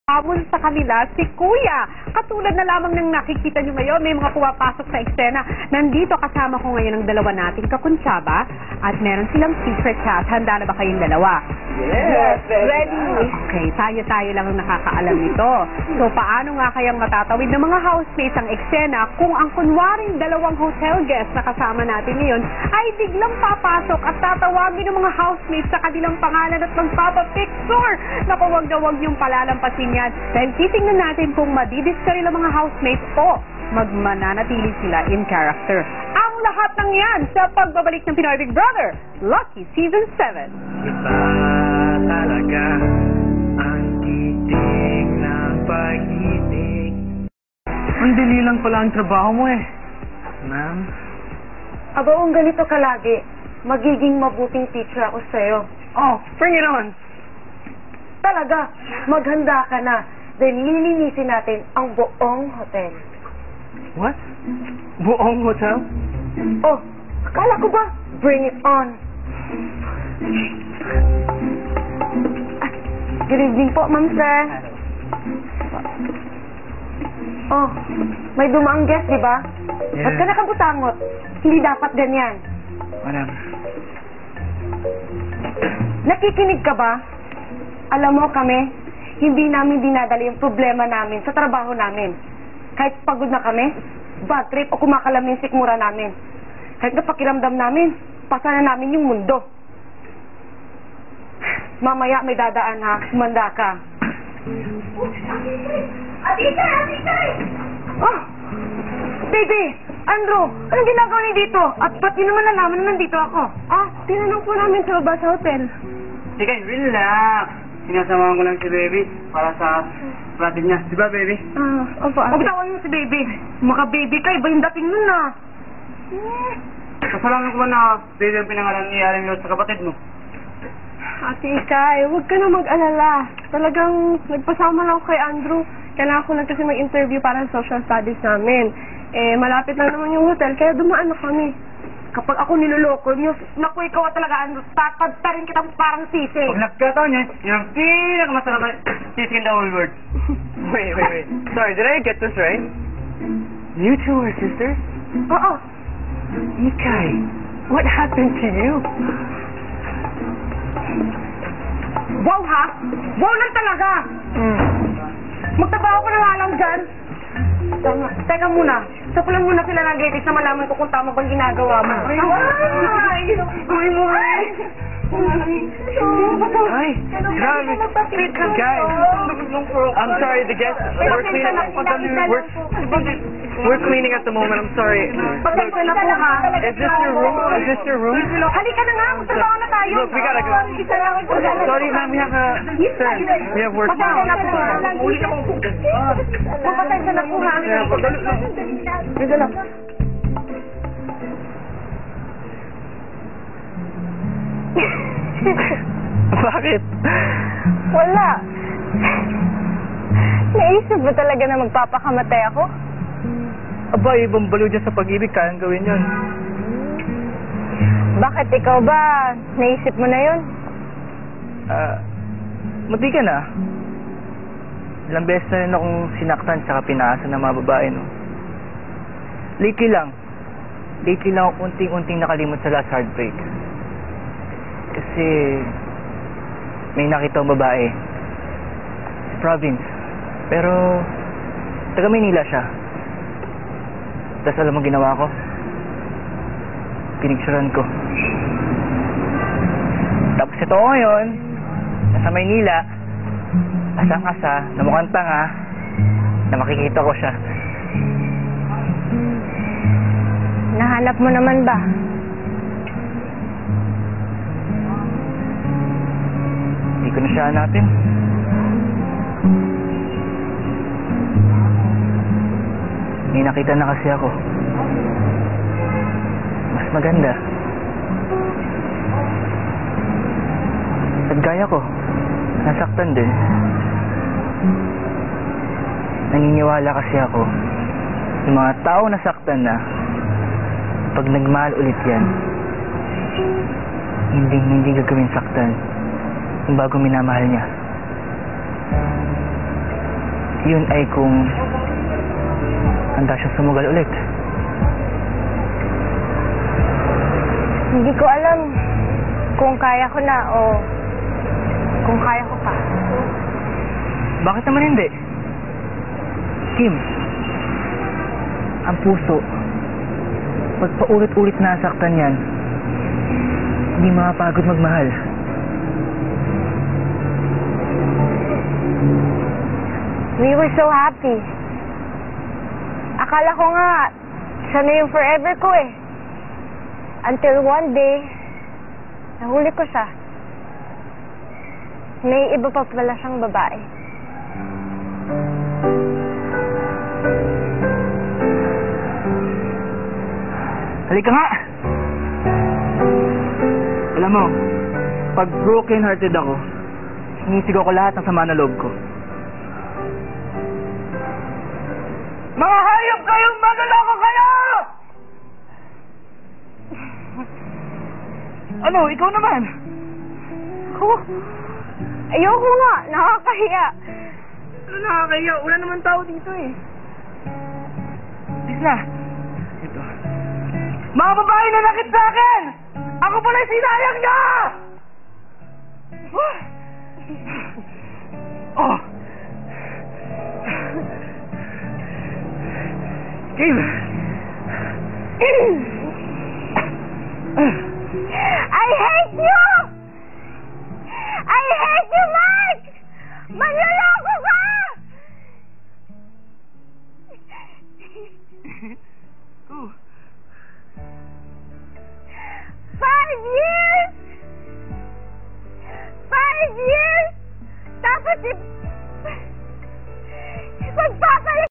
Hamon sa kanila si Kuya. Katulad na lamang ng nakikita nyo ngayon, may mga pumapasok sa eksena. Nandito kasama ko ngayon ang dalawa nating kakuntsaba at meron silang secret chat. Handa na ba kayong dalawa? Yes, ready. Okay, tayo lang ang nakakaalam nito. So, paano nga kayang matatawid ng mga housemates ang eksena kung ang kunwaring dalawang hotel guests na kasama natin ngayon ay biglang papasok at tatawagin ng mga housemates sa kanilang pangalan at magpapapicture? Naku, wag na wag niyong palalampasin yan. Dahil titingnan natin kung madidiscover ng mga housemates o magmananatili sila in character. Ang lahat ng yan sa pagbabalik ng Pinoy Big Brother, Lucky Season 7. Iba talaga ang titig ng pag-ibig. Ang dali lang pala ang trabaho mo eh. Ma'am? Aba, kung ganito ka lagi, magiging mabuting teacher ako sa'yo. Oh, bring it on! Talaga, maghanda ka na. Dahil lilinisin natin ang buong hotel. What? Buong hotel? Oh, akala ko ba? Bring it on. Good evening po, Ma'am Sir. Oh, may dumaang guest, di ba? Yeah. Ba't ka nakabutangot? Hindi dapat ganyan. Madam. Nakikinig ka ba? Alam mo kami, hindi namin dinadala yung problema namin sa trabaho namin. Kahit pagod na kami, bad trip o kumakalam yung sikmura namin. Kahit napakiramdam namin, pasa na namin yung mundo. Mamaya may dadaan ha, humanda ka. Atitay! Atitay! Oh! Baby! Andrew! Anong ginagawa niyo dito? At ba't yun naman nalaman na nandito ako? Ah, tinanong po namin sa baba sa hotel. Sige, relax. Sinasamahan ko lang si baby para sa project niya. Di ba, baby? Opo. Pagbitawan mo si baby. Maka-baby ka, iba yung dating nun na. Kasalanan ko ba na baby ang pinangalan ni Aling Lord sa kapatid mo? Ate Ikay, huwag ka na mag-alala. Talagang nagpasama lang ako kay Andrew. Kailangan ko lang kasi mag-interview para sa social studies namin. Eh, malapit lang naman yung hotel, kaya dumaan na kami. Kapag ako niloloko niyo, naku, ikaw talaga, Andrew, tatagtarin kitang parang sisi. Pag nagkataon yan, yun ang pinakamasarap na sisig in the whole world. Wait. Sorry, did I get this right? You two are sisters? Oo. Ikay, what happened to you? Wow, ha? Wow lang talaga. Magtrabaho ko na nga lang dyan. Teka muna. Sapulan muna sila ng gates na malaman ko kung tama bang ginagawa mo. Ay, grabe. Guys, I'm sorry, the guests, we're cleaning at the moment, I'm sorry. Pasensya na po, ha? Is this your room? Is this your room? Halika na nga, magtrabaho na tayo. Look, we gotta go. Sorry, ma'am, we have we have work. Pasensya na po, ha? Pasensya na po, ha? Dito lang. Bakit? Wala. Naisip ba talaga na magpapakamatay ako? Aba, ibang balo dyan sa pag-ibig, kayang gawin yun. Bakit ikaw ba? Naisip mo na yun? Mati ka na. Ilang beses na rin akong sinaktan tsaka pinaasa ng mga babae, no? Lately lang ako unting-unting nakalimot sa last heartbreak. Kasi may nakita akong babae sa province. Pero taga Maynila siya. Tapos alam mo ginawa ko? Pinicturean ko. Tapos ito ako ngayon, nasa Maynila, asang-asa, na mukhang tanga, na makikita ko siya. Nahanap mo naman ba? Hindi ko na siya hanapin. May nakita na kasi ako. Mas maganda. At gaya ko, nasaktan din. Naniniwala kasi ako, yung mga tao nasaktan na, pag nagmahal ulit yan, hindi gagawin saktan yung bago minamahal niya. Yun ay kung handa siyang sumugal ulit. Hindi ko alam kung kaya ko na o kung kaya ko pa. Bakit naman hindi? Kim, ang puso, pag paulit-ulit nasaktan yan, hindi makapagod magmahal. We were so happy. Akala ko nga, siya na yung forever ko eh. Until one day, nahuli ko siya. May iba pa pala siyang babae. Halika nga! Alam mo, pag broken-hearted ako, sinisigaw ko lahat ng sama na loob ko. Mga hayop kayong magaloko kayo! Ano, ikaw naman? Ako? Ayoko nga, nakakahiya. Ano nakakaya? Wala naman tao dito eh. Please na. Ito. Mga babae na nakit sa akin! Ako pala yung sinayang niya! Oh! Kim!